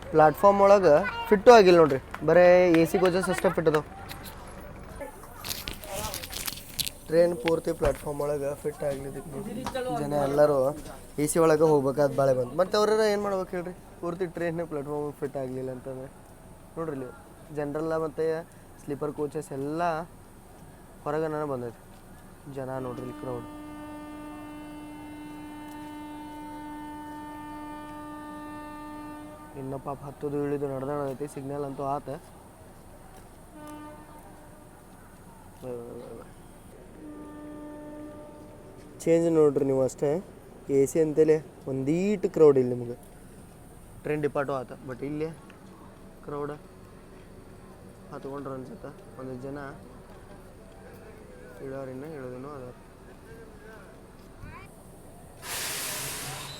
ಪ್ಲಾಟ್ಫಾರ್ಮ್ ಒಳಗೆ ಫಿಟ್ಟು ಆಗಿಲ್ಲ ನೋಡ್ರಿ, ಬರೀ AC ಕೋಚಸ್ ಅಷ್ಟೇ ಫಿಟ್ ಅದಾವೆ. ಟ್ರೈನ್ ಪೂರ್ತಿ ಪ್ಲಾಟ್ಫಾರ್ಮ್ ಒಳಗೆ ಫಿಟ್ ಆಗ್ಲಿದ್ದಕ್ಕೆ ನೋಡ್ರಿ ಜನ ಎಲ್ಲರೂ AC ಒಳಗೆ ಹೋಗ್ಬೇಕಾದ ಬಾಳೆ ಬಂತು. ಮತ್ತು ಅವ್ರ ಏನು ಮಾಡ್ಬೇಕು ಹೇಳ್ರಿ, ಪೂರ್ತಿ ಟ್ರೈನ್ ಪ್ಲಾಟ್ಫಾರ್ಮ್ ಫಿಟ್ ಆಗಲಿಲ್ಲ ಅಂತಂದರೆ ನೋಡ್ರಿ ಇಲ್ಲಿ ಜನರಲ್ಲ ಮತ್ತು ಸ್ಲೀಪರ್ ಕೋಚಸ್ ಎಲ್ಲ ಹೊರಗನ ಬಂದೈತಿ. ಜನ ನೋಡ್ರಿ ಇಲ್ಲಿ ಕ್ರೌಡ್. ಇನ್ನು ಪಾಪ ಹತ್ತದು ಇಳಿದು ನಡೆದೈತಿ. ಸಿಗ್ನಲ್ ಅಂತೂ ಆತ. ಚೇಂಜ್ ನೋಡ್ರಿ ನೀವು ಅಷ್ಟೇ. AC ಅಂತೇಳಿ ಒಂದೀಟು ಕ್ರೌಡ್ ಇಲ್ಲಿ ನಿಮಗೆ. ಟ್ರೈನ್ ಡಿಪಾರ್ಟು ಆತ, ಬಟ್ ಇಲ್ಲಿ ಕ್ರೌಡ್ ಹತ್ಕೊಂಡ್ರು ಅನ್ಸುತ್ತೆ. ಒಂದಿಷ್ಟು ಜನ ಇಳೋರಿನ್ನ ಇಳೋದೂ ಅದ.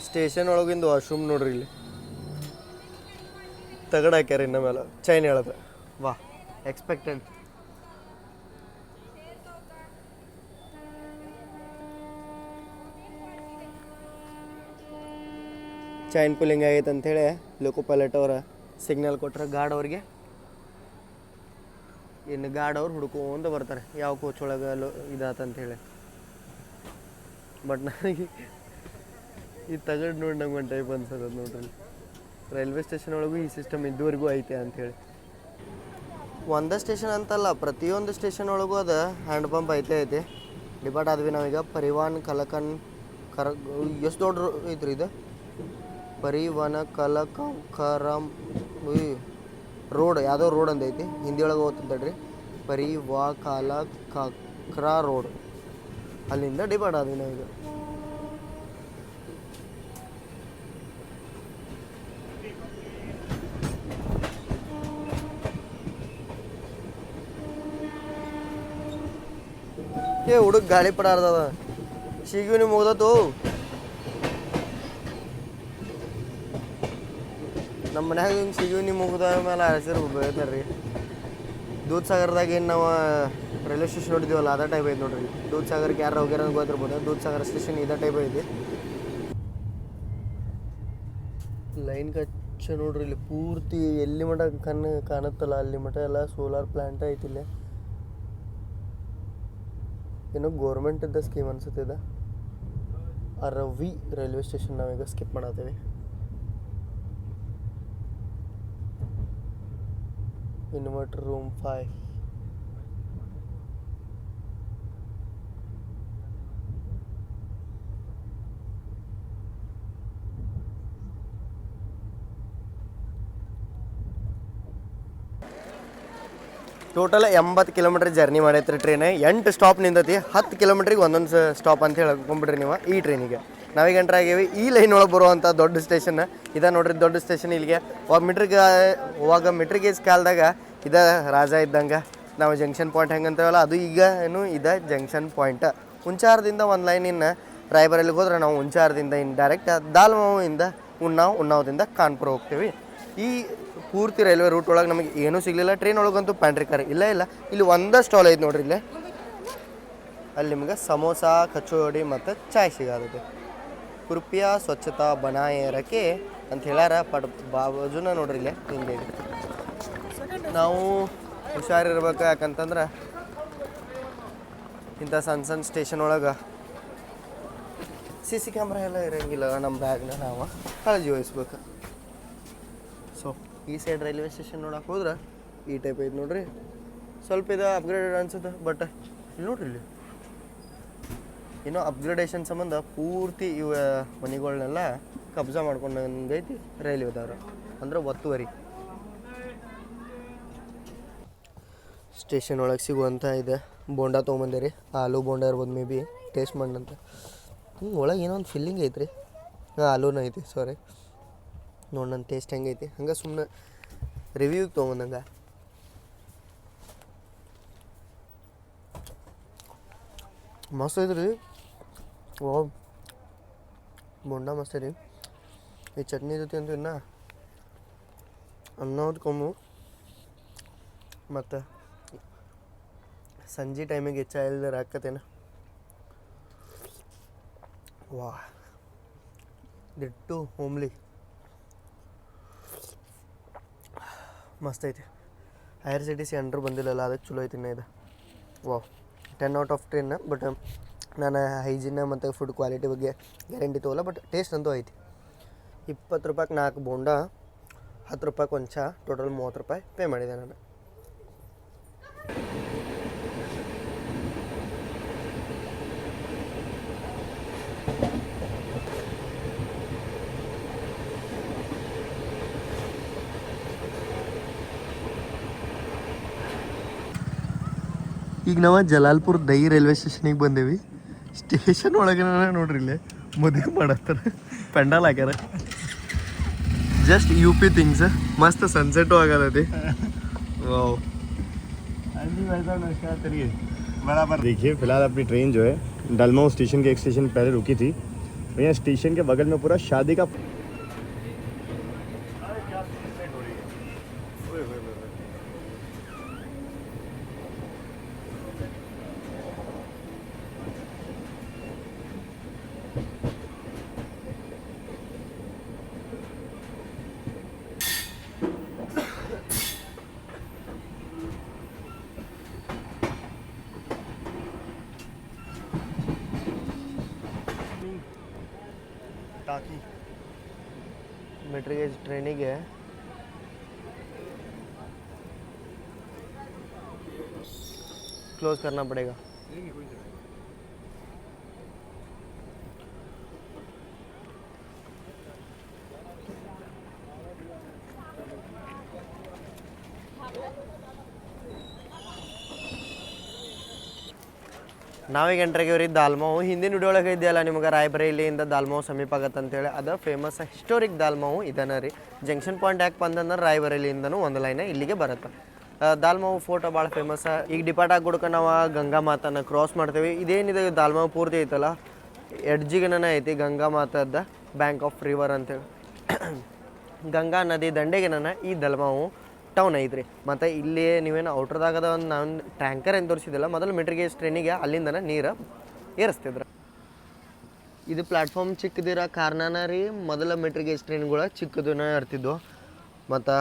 ಸ್ಟೇಷನ್ ಒಳಗಿಂದು ವಾಶ್ರೂಮ್ ನೋಡ್ರಿ, ಇಲ್ಲಿ ತಗಡ ಹಾಕ್ಯಾರ ಇನ್ನ ಮೇಲೆ ಚೈನ್ ಹೇಳದ. ವಾ ಎಕ್ಸ್ಪೆಕ್ಟೆಡ್. ಚೈನ್ ಪುಲ್ಲಿಂಗ್ ಆಗೈತೆ ಅಂಥೇಳಿ ಲೋಕೋ ಪೈಲಟ್ ಅವರ ಸಿಗ್ನಲ್ ಕೊಟ್ಟರೆ ಗಾರ್ಡ್ ಅವ್ರಿಗೆ. ಇನ್ನು ಗಾರ್ಡ್ ಅವ್ರು ಹುಡ್ಕೊಂತ ಬರ್ತಾರೆ ಯಾವ ಕೋಚ್ ಒಳಗೆ ಇದಾತಂಥೇಳಿ. ಬಟ್ ನನಗೆ ಈ ತಗಡು ನೋಡಿ ನಂಗೆ ಒಂದು ಟೈಪ್ ಅನ್ಸೋದು ನೋಡ್ರಿ. ರೈಲ್ವೆ ಸ್ಟೇಷನ್ ಒಳಗೂ ಈ ಸಿಸ್ಟಮ್ ಇದುವರೆಗೂ ಐತೆ ಅಂಥೇಳಿ. ಒಂದೇ ಸ್ಟೇಷನ್ ಅಂತಲ್ಲ, ಪ್ರತಿಯೊಂದು ಸ್ಟೇಷನ್ ಒಳಗೂ ಅದು ಹ್ಯಾಂಡ್ ಪಂಪ್ ಐತೆ. ಡಿಪಾರ್ಟ್ ಆದ್ವಿ ನಾವೀಗ ಪರಿವಾನ್ ಕಲಕನ್ ಎಷ್ಟು ದೊಡ್ಡ ಐತ್ರಿ ಇದು, ಪರಿವನ ಕಲಕರಂ ರೋಡ್, ಯಾವುದೋ ರೋಡ್ ಅಂತ ಐತಿ, ಹಿಂದಿ ಒಳಗೆ ಓದ್ತಿದ್ದಾಡ್ರಿ, ಪರಿವಾಕಾಲ ಕಕ್ರಾ ರೋಡ್. ಅಲ್ಲಿಂದ ಡಿಪಾರ್ಟ್ ಆದ್ವಿ ನಾವೀಗ. ಹುಡುಗ ಗಾಳಿ ಪಡಾರ್ದದ ಶೀಗಿವ್ ನೀವು ಮುಗ್ದತ್ತು. ನಮ್ಮ ಮನ್ಯಾಗ ಹಿಂಗೆ ಶೀಗಿವ್ ನೀವು ಮುಗ್ದ ಮೇಲೆ ಹೆಸರು ಬೇಯ್ತಾರೆ ರೀ. ದೂದ್ ಸಾಗರದಾಗ ಏನು ನಾವು ರೈಲ್ವೆ ಸ್ಟೇಷನ್ ನೋಡಿದ್ದೀವಲ್ಲ ಅದೇ ಟೈಪ್ ಐತೆ ನೋಡ್ರಿ. ದೂದ್ ಸಾಗರಕ್ಕೆ ಯಾರು ಹೋಗ್ಯಾರ ಅಂತ ಗೊತ್ತಿರ್ಬೋದು. ದೂದ್ ಸಾಗರ ಸ್ಟೇಷನ್ ಇದೇ ಟೈಪ್ ಐತಿ. ಲೈನ್ ಕಚ್ಚ ನೋಡ್ರಿ ಇಲ್ಲಿ ಪೂರ್ತಿ ಎಲ್ಲಿ ಮಟ ಕಣ್ಣು ಕಾಣುತ್ತಲ್ಲ ಅಲ್ಲಿ ಮಟ ಎಲ್ಲ ಸೋಲಾರ್ ಪ್ಲ್ಯಾಂಟ್ ಐತಿಲ್ಲ. ಏನೋ ಗೋರ್ಮೆಂಟಿದ್ದ ಸ್ಕೀಮ್ ಅನ್ಸುತ್ತಿದೆ. ರವಿ ರೈಲ್ವೆ ಸ್ಟೇಷನ್ ನಾವೀಗ ಸ್ಕಿಪ್ ಮಾಡತ್ತೀವಿ. Inverter room 5. Total 80 kilometre journey ಮಾಡೈತ್ರಿ ಟ್ರೈನ್. 8 ಸ್ಟಾಪ್ ನಿಂದೈತಿ. 10 ಕಿಲೋಮೀಟ್ರಿಗೆ ಒಂದೊಂದು ಸ್ಟಾಪ್ ಅಂತ ಹೇಳ್ಕೊಂಬಿಡ್ರಿ ನೀವು ಈ ಟ್ರೈನಿಗೆ. ನಾವೀಗ ಎಂಟ್ರ್ ಆಗೇವಿ ಈ ಲೈನ್ ಒಳಗೆ ಬರುವಂಥ ದೊಡ್ಡ ಸ್ಟೇಷನ್ ಇದ ನೋಡ್ರಿ. ದೊಡ್ಡ ಸ್ಟೇಷನ್ ಇಲ್ಲಿಗೆ ಹೋವಾಗ ಮೆಟ್ರಿಕ್ ಗೇಜ್ ಕಾಲದಾಗ ಇದ ರಾಜ ಇದ್ದಂಗೆ. ನಾವು ಜಂಕ್ಷನ್ ಪಾಯಿಂಟ್ ಹೆಂಗೆ ಅಂತೇವಲ್ಲ ಅದು ಈಗ ಏನು ಇದೆ ಜಂಕ್ಷನ್ ಪಾಯಿಂಟ್. ಹುಂಚಾರದಿಂದ ಒಂದು ಲೈನ್ ಇನ್ನು ರಾಯಬರೇಲಿಗೆ ಹೋದ್ರೆ ನಾವು ಹುಂಚಾರದಿಂದ ಇನ್ನು ಡೈರೆಕ್ಟ್ ದಾಲ್ಮಾವಿಂದ ಉನ್ನಾವದಿಂದ ಕಾನ್ಪುರ ಹೋಗ್ತೀವಿ. ಈ ಪೂರ್ತಿ ರೈಲ್ವೆ ರೂಟ್ ಒಳಗೆ ನಮಗೆ ಏನೂ ಸಿಗಲಿಲ್ಲ. ಟ್ರೈನ್ ಒಳಗಂತೂ ಪ್ಯಾಂಟ್ರಿ ಕಾರ್ ಇಲ್ಲ. ಇಲ್ಲಿ ಒಂದೇ ಸ್ಟಾಲ್ ಐತೆ ನೋಡ್ರಿ ಇಲ್ಲೇ. ಅಲ್ಲಿ ನಿಮ್ಗೆ ಸಮೋಸ, ಕಚೋಡಿ ಮತ್ತು ಚಾಯ್ ಸಿಗತ್ತೆ. ಕೃಪಯಾ ಸ್ವಚ್ಛತಾ ಬನಾಯೆ ರಖೆ ಅಂತ ಹೇಳ್ಯಾರ. ಬಾಜುನ ನೋಡ್ರಿ ಇಲ್ಲೇ ಹಿಂಗೆ ನಾವು ಹುಷಾರಿರ್ಬೇಕು. ಯಾಕಂತಂದ್ರೆ ಇಂಥ ಸಣ್ಣ ಸ್ಟೇಷನ್ ಒಳಗೆ CC ಕ್ಯಾಮ್ರಾ ಎಲ್ಲ ಇರೋಂಗಿಲ್ಲ. ನಮ್ಮ ಬ್ಯಾಗ್ನ ನಾವು ಕಾಳಜಿ ವಹಿಸ್ಬೇಕು. ಸೊ ಈ ಸೈಡ್ ರೈಲ್ವೆ ಸ್ಟೇಷನ್ ನೋಡಕ್ಕೆ ಹೋದ್ರೆ ಈ ಟೈಪ್ ಐತೆ ನೋಡ್ರಿ. ಸ್ವಲ್ಪ ಇದು ಅಪ್ಗ್ರೇಡೆಡ್ ಅನ್ಸುತ್ತೆ. ಬಟ್ ಇಲ್ಲಿ ನೋಡ್ರಿ ಇಲ್ಲಿ ಏನೋ ಅಪ್ಗ್ರೇಡೇಷನ್ ಸಂಬಂಧ ಪೂರ್ತಿ ಇವ ಮನೆಗಳನ್ನೆಲ್ಲ ಕಬ್ಜಾ ಮಾಡ್ಕೊಂಡಂಗೈತಿ ರೈಲ್ವೆದವ್ರು. ಅಂದ್ರೆ ಒತ್ತುವರಿ. ಸ್ಟೇಷನ್ ಒಳಗೆ ಸಿಗುವಂಥ ಇದೆ ಬೋಂಡಾ ತೊಗೊಂಬಂದಿರಿ. ಆಲೂ ಬೋಂಡಾ ಇರ್ಬೋದು ಮೇ ಬಿ. ಟೇಸ್ಟ್ ಮಾಡಂತ ಒಳಗೆ ಏನೋ ಒಂದು ಫೀಲಿಂಗ್ ಐತ್ರಿ. ಆಲೂನ ಐತಿ ಸಾರಿ. ನೋಡಿ ನನ್ನ ಟೇಸ್ಟ್ ಹೆಂಗೈತಿ ಹಂಗೆ ಸುಮ್ಮನೆ ರಿವ್ಯೂಗೆ ತೊಗೊಂಬಂದಂಗೆ. ಮಸ್ತ್ ಐತ್ರಿ. ಓ ಬೋಂಡ ಮಸ್ತ್ ಐತಿ. ಈ ಚಟ್ನಿ ಜೊತೆ ಅಂತೂ ಇನ್ನು ಅನ್ನೋದು ಕಮ್ಮು. ಮತ್ತು ಸಂಜೆ ಟೈಮಿಗೆ ಹೆಚ್ಚ ಇಲ್ದಾರ ಹಾಕತ್ತೇನ. ವಾ ದಿಟ್ಟು ಹೋಮ್ಲಿ ಮಸ್ತ್ ಐತಿ. IRCTC ಅಂಡ್ರ್ ಬಂದಿಲ್ಲಲ್ಲ ಅದಕ್ಕೆ ಚಲೋ ಐತಿ ಇದು. ವಾ 10 ಔಟ್ ಆಫ್ 10. ಬಟ್ ನಾನು ಹೈಜಿನ್ ಮತ್ತು ಫುಡ್ ಕ್ವಾಲಿಟಿ ಬಗ್ಗೆ ಗ್ಯಾರಂಟಿ ತೊಗೊಲ್ಲ. ಬಟ್ ಟೇಸ್ಟ್ ಅಂತೂ ಐತಿ. 20 ರೂಪಾಯಿಗೆ 4 ಬೋಂಡ, 10 ರೂಪಾಯಿಗೆ ಒಂದು ಚಹಾ, ಟೋಟಲ್ 30 ರೂಪಾಯಿ ಪೇ ಮಾಡಿದೆ ನಾನು. ಈಗ ನಾವು ಜಲಾಲ್ಪುರ್ ದೈ ರೈಲ್ವೆ ಸ್ಟೇಷನಿಗೆ ಬಂದೇವಿ. ಸ್ಟೇಷನ್ ಒಳಗೆ ನೋಡ್ರಿ ಇಲ್ಲೇ ಮದುವೆ ಮಾಡತ್ತಾರ, ಪೆಂಡಲ್ ಹಾಕ್ಯಾರ. Just UP things. ಮಸ್ತ್ ಸನ್ಸೆಟು ಆಗತೈತಿ. ವಾವ್ बराबर। देखिए फिलहाल अपनी ट्रेन जो है डलमाऊ स्टेशन के एक स्टेशन पहले रुकी थी। यहाँ स्टेशन के बगल में पूरा शादी का मीटर गेज ट्रेनिಗೆ क्लोज करना पड़ेगा। ನಾವೀಗ ಎಂಟ್ರಾಗಿವ್ರಿ ದಾಲ್ಮಾವು ಹಿಂದಿನ ವಿಡಿಯೋ ಒಳಗೆ ಇದೆಯಲ್ಲ ನಿಮ್ಗೆ ರಾಯಬರೇಲಿಯಿಂದ ದಾಲ್ಮಾವು ಸಮೀಪ ಆಗತ್ತೆ ಅಂತೇಳಿ ಅದು ಫೇಮಸ್ ಹಿಸ್ಟೋರಿಕ್ ದಾಲ್ಮಾವು ಇದನ್ನ ರೀ ಜಂಕ್ಷನ್ ಪಾಯಿಂಟ್ ಯಾಕೆ ಬಂದಂದ್ರೆ ರಾಯಬರೇಲಿಯಿಂದನೂ ಒಂದು ಲೈನ್ ಇಲ್ಲಿಗೆ ಬರುತ್ತೆ ದಾಲ್ಮಾವು ಫೋಟೋ ಭಾಳ ಫೇಮಸ್ ಈಗ ಡಿಪಾರ್ಟ್ ಆಗ್ಬಿಡ್ಕ ನಾವು ಗಂಗಾ ಮಾತನ ಕ್ರಾಸ್ ಮಾಡ್ತೇವೆ ಇದೇನಿದೆ ದಾಲ್ಮಾವು ಪೂರ್ತಿ ಐತಲ್ಲ ಎಡ್ಜಿಗೆನೇ ಐತಿ ಗಂಗಾ ಮಾತದ ಬ್ಯಾಂಕ್ ಆಫ್ ರಿವರ್ ಅಂತೇಳಿ ಗಂಗಾ ನದಿ ದಂಡೆಗೆನ ಈ ದಾಲ್ಮಾವು ಟೌನ್ ಐತ್ರಿ ಮತ್ತು ಇಲ್ಲಿ ನೀವೇನು ಔಟ್ರದಾಗದ ಒಂದು ನಾನು ಟ್ಯಾಂಕರ್ ಏನು ತೋರಿಸಿದಿಲ್ಲ ಮೊದಲು ಮೀಟರ್ ಗೇಜ್ ಟ್ರೈನಿಗೆ ಅಲ್ಲಿಂದನೇ ನೀರು ಏರಿಸ್ತಿದ್ರು ಇದು ಪ್ಲ್ಯಾಟ್ಫಾರ್ಮ್ ಚಿಕ್ಕದಿರೋ ಕಾರಣನ ರೀ ಮೊದಲ ಮೀಟರ್ ಗೇಜ್ ಟ್ರೈನ್ಗಳು ಚಿಕ್ಕದನ್ನ ಇರ್ತಿದ್ವು ಮತ್ತು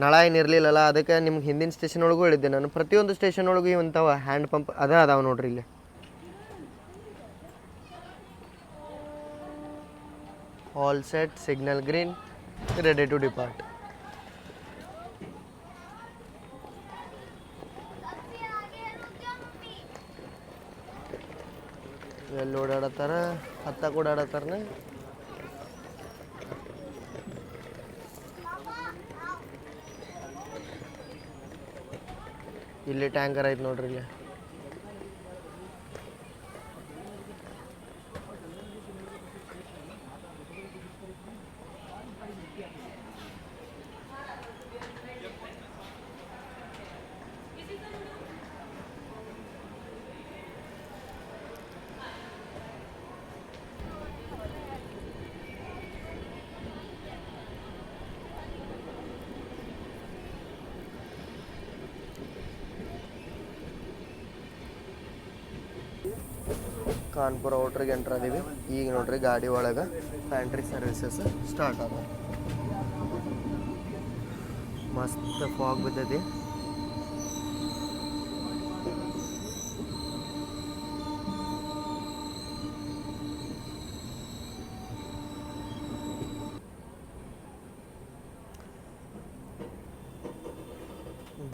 ನಳ ಏನಿರಲಿಲ್ಲಲ್ಲ ಅದಕ್ಕೆ ನಿಮ್ಗೆ ಹಿಂದಿನ ಸ್ಟೇಷನ್ ಒಳಗೂ ಹೇಳಿದ್ದೆ ನಾನು ಪ್ರತಿಯೊಂದು ಸ್ಟೇಷನ್ ಒಳಗೂ ಇವಂಥವು ಹ್ಯಾಂಡ್ ಪಂಪ್ ಅದಾವ ನೋಡ್ರಿ ಇಲ್ಲಿ all set signal green ready to depart ಎಲ್ಲಿ ಓಡಾಡತ್ತಾರ ಹತ್ತಾಗ ಓಡಾಡತ್ತಾರನ ಇಲ್ಲಿ ಟ್ಯಾಂಕರ್ ಐತೆ ನೋಡ್ರಿ ಇಲ್ಲಿ ಕಾನ್ಪುರ ಔಟ್ರಿಗೆ ಎಂಟ್ರ್ ಅದೀವಿ ಈಗ ನೋಡ್ರಿ ಗಾಡಿ ಒಳಗೆ ಪ್ಯಾಂಟ್ರಿ ಸರ್ವಿಸಸ್ ಸ್ಟಾರ್ಟ್ ಆದ ಮಸ್ತ್ ಫಾಗ್ ಬಿದ್ದೈತಿ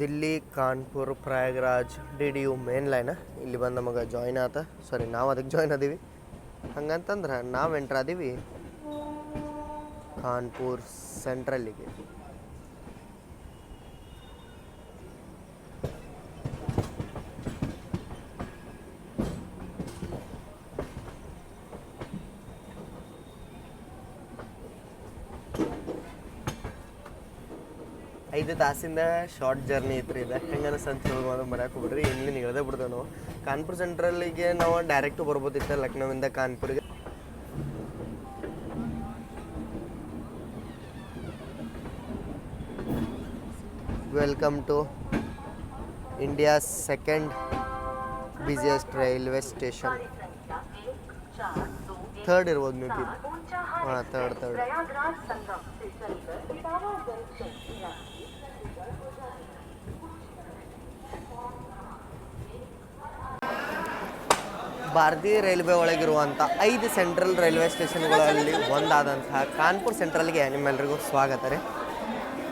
Delhi Kanpur Prayagraj DDU main line ಇಲ್ಲಿ ಬಂದು ನಮಗೆ ಜಾಯ್ನ್ ಆತ ಸಾರಿ ನಾವು ಅದಕ್ಕೆ ಜಾಯ್ನ್ ಅದೀವಿ ಹಂಗಂತಂದ್ರೆ ನಾವು ಎಂಟ್ರ್ ಅದೀವಿ ಕಾನ್ಪುರ್ ಸೆಂಟ್ರಲ್ಲಿಗೆ ಐದು ತಾಸಿಂದ ಶಾರ್ಟ್ ಜರ್ನಿ ಐತ್ರಿ ಇದು ಹೆಂಗೆ ಅನಿಸ್ತಂತ ಹೇಳೋದು ಬರೋಕೆ ಹೋಗ್ಬಿಡ್ರಿ ಇಲ್ಲಿ ಇಳ್ದೇ ಬಿಡ್ತೇವೆ ನಾವು ಕಾನ್ಪುರ್ ಸೆಂಟ್ರಲ್ಲಿಗೆ ನಾವು ಡೈರೆಕ್ಟು ಬರ್ಬೋದಿತ್ತು ಲಕ್ನೋವಿಂದ ಕಾನ್ಪುರ್ಗೆ welcome to India second busiest railway station third ಇರ್ಬೋದು ಮೇ ಬಿ ಹಾಂ ಥರ್ಡ್ ಭಾರತೀಯ ರೈಲ್ವೆ ಒಳಗಿರುವಂಥ 5 ಸೆಂಟ್ರಲ್ ರೈಲ್ವೆ ಸ್ಟೇಷನ್ಗಳಲ್ಲಿ ಒಂದಾದಂತಹ ಕಾನ್ಪುರ್ ಸೆಂಟ್ರಲ್ಗೆ ನಿಮ್ಮೆಲ್ಲರಿಗೂ ಸ್ವಾಗತ ರೀ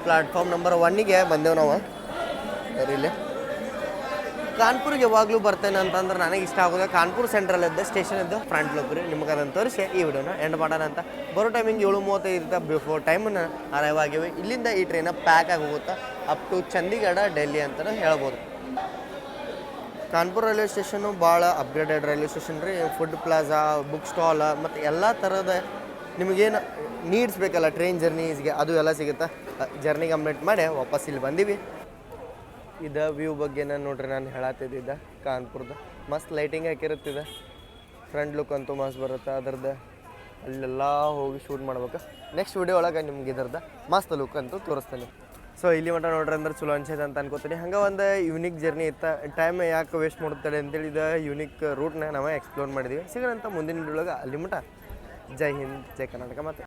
ಪ್ಲಾಟ್ಫಾರ್ಮ್ ನಂಬರ್ 1ಗೆ ಬಂದೆವು ನಾವು ಇಲ್ಲಿ ಕಾನ್ಪುರ್ಗೆ ಯಾವಾಗಲೂ ಬರ್ತೇನೆ ಅಂತಂದ್ರೆ ನನಗೆ ಇಷ್ಟ ಆಗೋದು ಕಾನ್ಪುರ್ ಸೆಂಟ್ರಲ್ ಇದ್ದ ಸ್ಟೇಷನ್ ಇದ್ದು ಫ್ರಂಟ್ ಲುಕ್ ರೀ ನಿಮ್ಗೆ ಅದನ್ನು ತೋರಿಸಿ ಈ ವಿಡಿಯೋನ ಎಂಡ್ ಮಾಡೋಣ ಅಂತ ಬರೋ ಟೈಮಿಂಗ್ 7:35 ಬಿಫೋರ್ ಟೈಮನ್ನು ಅರೈವ್ ಆಗಿವೆ ಇಲ್ಲಿಂದ ಈ ಟ್ರೈನ ಪ್ಯಾಕ್ ಆಗಿ ಹೋಗುತ್ತಾ ಅಪ್ ಟು ಚಂಡೀಗಢ ಡೆಲ್ಲಿ ಅಂತಲೇ ಹೇಳ್ಬೋದು ಕಾನ್ಪುರ್ ರೈಲ್ವೆ ಸ್ಟೇಷನ್ನು ಭಾಳ ಅಪ್ಗ್ರೇಡೆಡ್ ರೈಲ್ವೆ ಸ್ಟೇಷನ್ ರೀ ಫುಡ್ ಪ್ಲಾಜಾ ಬುಕ್ ಸ್ಟಾಲ್ ಮತ್ತು ಎಲ್ಲ ಥರದ ನಿಮಗೇನು ನೀಡ್ಸ್ ಬೇಕಲ್ಲ ಟ್ರೈನ್ ಜರ್ನೀಸ್ಗೆ ಅದು ಎಲ್ಲ ಸಿಗುತ್ತೆ ಜರ್ನಿ ಕಂಪ್ಲೀಟ್ ಮಾಡಿ ವಾಪಸ್ ಇಲ್ಲಿ ಬಂದೀವಿ ಇದು ವ್ಯೂ ಬಗ್ಗೆ ನಾನು ನೋಡ್ರಿ ನಾನು ಹೇಳತ್ತಿದ್ದ ಕಾನ್ಪುರ್ದು ಮಸ್ತ್ ಲೈಟಿಂಗ್ ಹಾಕಿರುತ್ತಿದೆ ಫ್ರಂಟ್ ಲುಕ್ ಅಂತೂ ಮಸ್ತ್ ಬರುತ್ತೆ ಅದ್ರದ್ದು ಅಲ್ಲೆಲ್ಲ ಹೋಗಿ ಶೂಟ್ ಮಾಡ್ಬೇಕು ನೆಕ್ಸ್ಟ್ ವಿಡಿಯೋ ಒಳಗೆ ನಿಮ್ಗೆ ಇದ್ರದ್ದು ಮಸ್ತ್ ಲುಕ್ ಅಂತೂ ತೋರಿಸ್ತೇನೆ ಸೊ ಇಲ್ಲಿ ಮಟ್ಟ ನೋಡ್ರಿ ಅಂದ್ರೆ ಚಲೋ ಅನ್ಸೈತೆ ಅಂತ ಅನ್ಕೋತೀನಿ ಹಂಗೆ ಒಂದು ಯುನಿಕ್ ಜರ್ನಿ ಇತ್ತು ಟೈಮ್ ಯಾಕೆ ವೇಸ್ಟ್ ಮಾಡ್ತಾರೆ ಅಂತೇಳಿ ಇದು ಯುನಿಕ್ ರೂಟ್ನ ನಾವು ಎಕ್ಸ್ಪ್ಲೋರ್ ಮಾಡಿದ್ವಿ ಸಿಗೋಣಂತ ಮುಂದಿನ ವಿಡಿಯೋ ಒಳಗೆ ಅಲ್ಲಿ ಮಟ್ಟ ಜೈ ಹಿಂದ್ ಜೈ ಕರ್ನಾಟಕ ಮತ್ತೆ